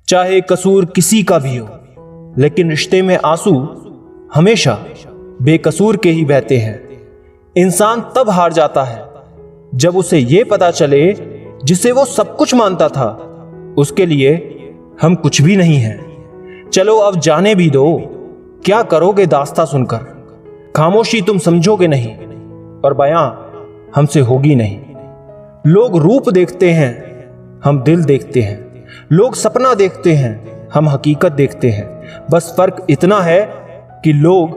चाहे कसूर किसी का भी हो, लेकिन रिश्ते में आंसू हमेशा बेकसूर के ही बहते हैं। इंसान तब हार जाता है जब उसे यह पता चले जिसे वो सब कुछ मानता था, उसके लिए हम कुछ भी नहीं हैं। चलो अब जाने भी दो, क्या करोगे दास्तां सुनकर? खामोशी तुम समझोगे नहीं और बयां हमसे होगी नहीं। लोग रूप देखते हैं, हम दिल देखते हैं। लोग सपना देखते हैं, हम हकीकत देखते हैं। बस फर्क इतना है कि लोग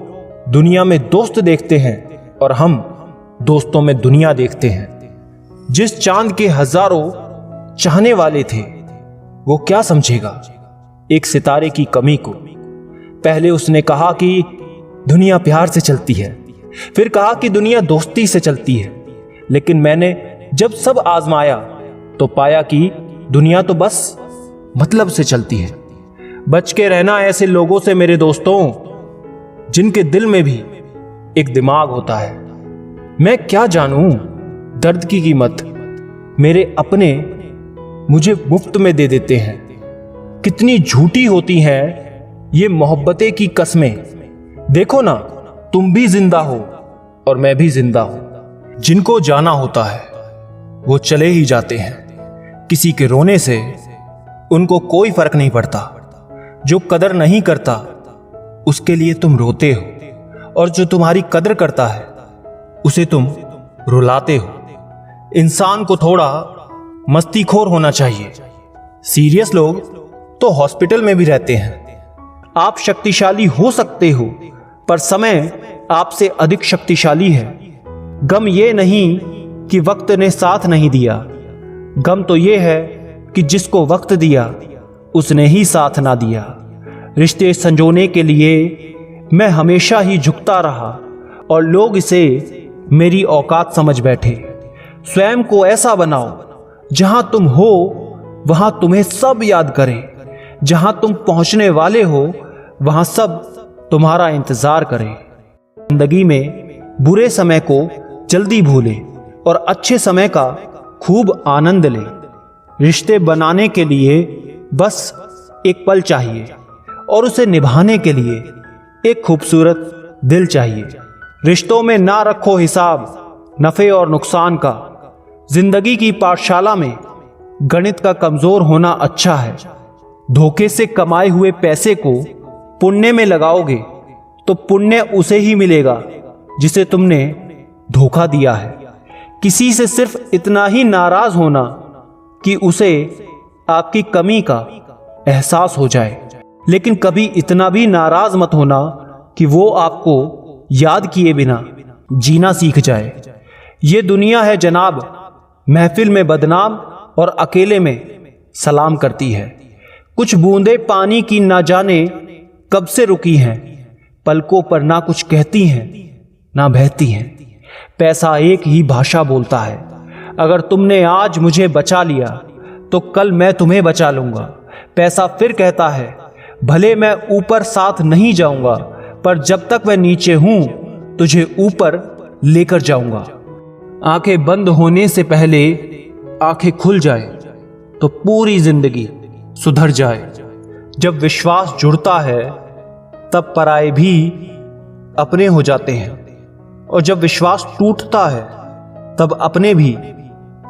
दुनिया में दोस्त देखते हैं और हम दोस्तों में दुनिया देखते हैं। जिस चांद के हजारों चाहने वाले थे, वो क्या समझेगा एक सितारे की कमी को? पहले उसने कहा कि दुनिया प्यार से चलती है, फिर कहा कि दुनिया दोस्ती से चलती है। लेकिन मैंने जब सब आजमाया तो पाया कि दुनिया तो बस मतलब से चलती है। बच के रहना ऐसे लोगों से मेरे दोस्तों, जिनके दिल में भी एक दिमाग होता है। मैं क्या जानूं दर्द की कीमत, मेरे अपने मुझे मुफ्त में दे देते हैं। कितनी झूठी होती हैं ये मोहब्बतें की कस्में। देखो ना, तुम भी जिंदा हो और मैं भी जिंदा हूं। जिनको जाना होता है वो चले ही जाते हैं। किसी के रोने से उनको कोई फर्क नहीं पड़ता। जो कदर नहीं करता उसके लिए तुम रोते हो, और जो तुम्हारी कदर करता है उसे तुम रुलाते हो। इंसान को थोड़ा मस्तीखोर होना चाहिए। सीरियस लोग तो हॉस्पिटल में भी रहते हैं। आप शक्तिशाली हो सकते हो, पर समय आपसे अधिक शक्तिशाली है। गम ये नहीं कि वक्त ने साथ नहीं दिया, गम तो ये है कि जिसको वक्त दिया उसने ही साथ ना दिया। रिश्ते संजोने के लिए मैं हमेशा ही झुकता रहा और लोग इसे मेरी औकात समझ बैठे। स्वयं को ऐसा बनाओ जहां तुम हो वहां तुम्हें सब याद करें। जहां तुम पहुंचने वाले हो वहां सब तुम्हारा इंतजार करें। जिंदगी में बुरे समय को जल्दी भूले और अच्छे समय का खूब आनंद ले। रिश्ते बनाने के लिए बस एक पल चाहिए और उसे निभाने के लिए एक खूबसूरत दिल चाहिए। रिश्तों में ना रखो हिसाब नफे और नुकसान का। जिंदगी की पाठशाला में गणित का कमजोर होना अच्छा है। धोखे से कमाए हुए पैसे को पुण्य में लगाओगे तो पुण्य उसे ही मिलेगा जिसे तुमने धोखा दिया है। किसी से सिर्फ इतना ही नाराज होना कि उसे आपकी कमी का एहसास हो जाए, लेकिन कभी इतना भी नाराज मत होना कि वो आपको याद किए बिना जीना सीख जाए। ये दुनिया है जनाब, महफिल में बदनाम और अकेले में सलाम करती है। कुछ बूंदे पानी की ना जाने कब से रुकी हैं, पलकों पर ना कुछ कहती हैं ना बहती हैं। पैसा एक ही भाषा बोलता है। अगर तुमने आज मुझे बचा लिया तो कल मैं तुम्हें बचा लूंगा। पैसा फिर कहता है भले मैं ऊपर साथ नहीं जाऊंगा, पर जब तक मैं नीचे हूं तुझे ऊपर लेकर जाऊंगा। आंखें बंद होने से पहले आंखें खुल जाए तो पूरी जिंदगी सुधर जाए। जब विश्वास जुड़ता है तब पराये भी अपने हो जाते हैं, और जब विश्वास टूटता है तब अपने भी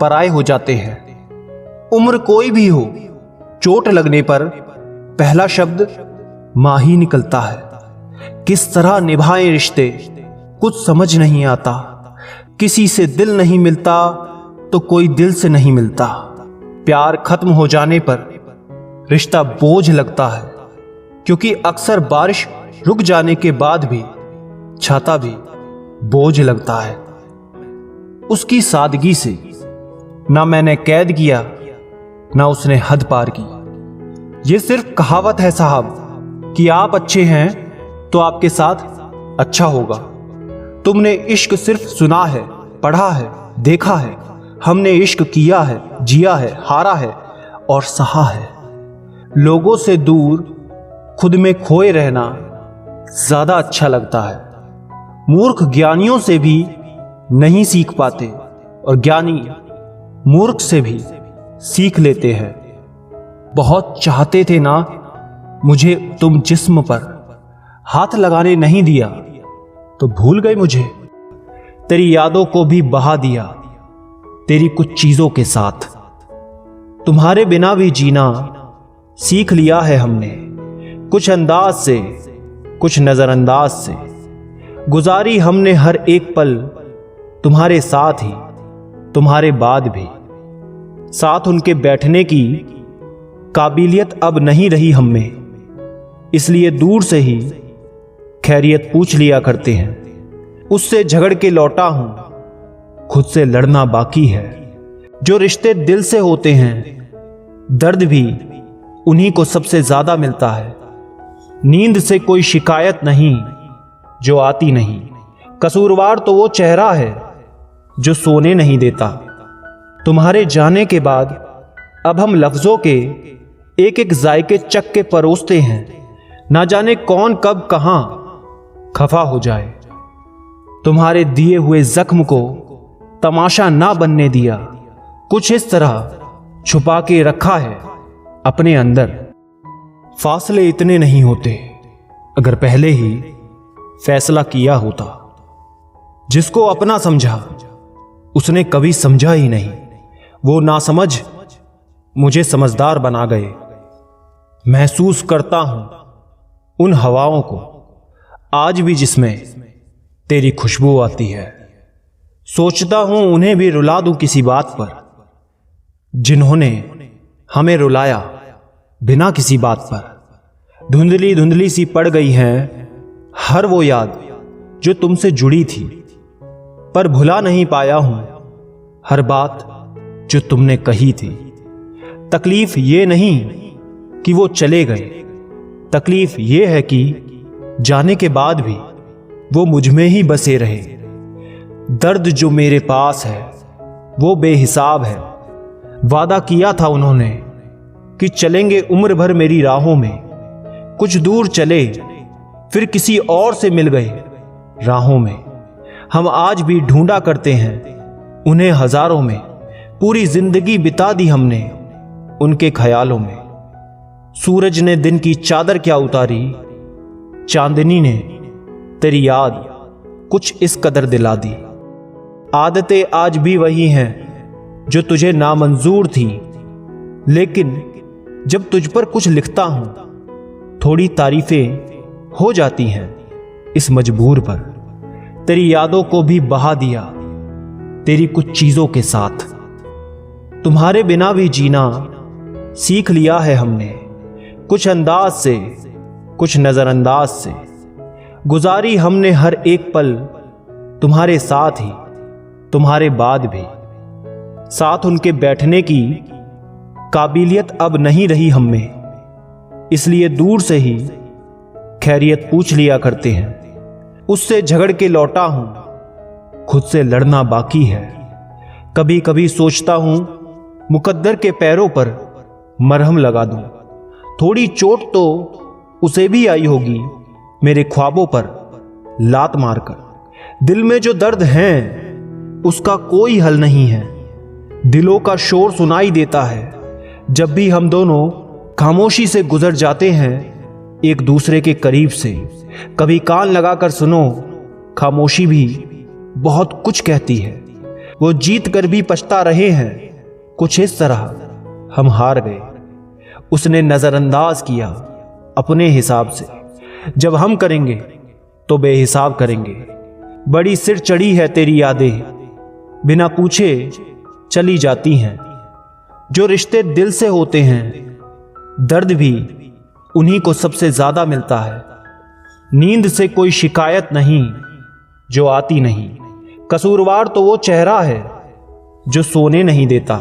पराये हो जाते हैं। उम्र कोई भी हो, चोट लगने पर पहला शब्द मां ही निकलता है। किस तरह निभाएं रिश्ते कुछ समझ नहीं आता। किसी से दिल नहीं मिलता तो कोई दिल से नहीं मिलता। प्यार खत्म हो जाने पर रिश्ता बोझ लगता है, क्योंकि अक्सर बारिश रुक जाने के बाद भी छाता भी बोझ लगता है। उसकी सादगी से ना मैंने कैद किया ना उसने हद पार की। ये सिर्फ कहावत है साहब कि आप अच्छे हैं तो आपके साथ अच्छा होगा। तुमने इश्क सिर्फ सुना है, पढ़ा है, देखा है। हमने इश्क किया है, जिया है, हारा है और सहा है। लोगों से दूर खुद में खोए रहना ज्यादा अच्छा लगता है। मूर्ख ज्ञानियों से भी नहीं सीख पाते और ज्ञानी मूर्ख से भी सीख लेते हैं। बहुत चाहते थे ना मुझे तुम जिस्म पर, हाथ लगाने नहीं दिया तो भूल गए मुझे। तेरी यादों को भी बहा दिया तेरी कुछ चीजों के साथ। तुम्हारे बिना भी जीना सीख लिया है हमने, कुछ अंदाज से कुछ नजरअंदाज से। गुजारी हमने हर एक पल तुम्हारे साथ ही, तुम्हारे बाद भी। साथ उनके बैठने की काबिलियत अब नहीं रही हम में, इसलिए दूर से ही खैरियत पूछ लिया करते हैं। उससे झगड़ के लौटा हूं, खुद से लड़ना बाकी है। जो रिश्ते दिल से होते हैं दर्द भी उन्हीं को सबसे ज्यादा मिलता है। नींद से कोई शिकायत नहीं जो आती नहीं, कसूरवार तो वो चेहरा है जो सोने नहीं देता। तुम्हारे जाने के बाद अब हम लफ्जों के एक एक जायके चख के परोसते हैं, ना जाने कौन कब कहां खफा हो जाए। तुम्हारे दिए हुए जख्म को तमाशा ना बनने दिया, कुछ इस तरह छुपा के रखा है अपने अंदर। फासले इतने नहीं होते अगर पहले ही फैसला किया होता। जिसको अपना समझा उसने कभी समझा ही नहीं, वो नासमझ मुझे समझदार बना गए। महसूस करता हूं उन हवाओं को आज भी जिसमें तेरी खुशबू आती है। सोचता हूं उन्हें भी रुला दूं किसी बात पर, जिन्होंने हमें रुलाया बिना किसी बात पर। धुंधली धुंधली सी पड़ गई हैं हर वो याद जो तुमसे जुड़ी थी, पर भुला नहीं पाया हूं हर बात जो तुमने कही थी। तकलीफ ये नहीं कि वो चले गए, तकलीफ ये है कि जाने के बाद भी वो मुझ में ही बसे रहे। दर्द जो मेरे पास है वो बेहिसाब है। वादा किया था उन्होंने कि चलेंगे उम्र भर मेरी राहों में। कुछ दूर चले फिर किसी और से मिल गए राहों में। हम आज भी ढूंढा करते हैं उन्हें हजारों में। पूरी जिंदगी बिता दी हमने उनके ख्यालों में। सूरज ने दिन की चादर क्या उतारी, चांदनी ने तेरी याद कुछ इस कदर दिला दी। आदतें आज भी वही हैं जो तुझे नामंजूर थी, लेकिन जब तुझ पर कुछ लिखता हूं थोड़ी तारीफें हो जाती हैं इस मजबूर पर। तेरी यादों को भी बहा दिया तेरी कुछ चीजों के साथ। तुम्हारे बिना भी जीना सीख लिया है हमने, कुछ अंदाज से कुछ नजरअंदाज से। गुजारी हमने हर एक पल तुम्हारे साथ ही, तुम्हारे बाद भी। साथ उनके बैठने की काबिलियत अब नहीं रही हम में, इसलिए दूर से ही खैरियत पूछ लिया करते हैं। उससे झगड़ के लौटा हूं, खुद से लड़ना बाकी है। कभी कभी सोचता हूं मुकद्दर के पैरों पर मरहम लगा दूं। थोड़ी चोट तो उसे भी आई होगी मेरे ख्वाबों पर लात मारकर। दिल में जो दर्द है उसका कोई हल नहीं है। दिलों का शोर सुनाई देता है जब भी हम दोनों खामोशी से गुजर जाते हैं एक दूसरे के करीब से। कभी कान लगाकर सुनो, खामोशी भी बहुत कुछ कहती है। वो जीत कर भी पछता रहे हैं, कुछ इस तरह हम हार गए। उसने नजरअंदाज किया अपने हिसाब से। जब हम करेंगे तो बेहिसाब करेंगे। बड़ी सिर चढ़ी है तेरी यादें, बिना पूछे चली जाती हैं। जो रिश्ते दिल से होते हैं दर्द भी उन्हीं को सबसे ज्यादा मिलता है। नींद से कोई शिकायत नहीं जो आती नहीं, कसूरवार तो वो चेहरा है जो सोने नहीं देता।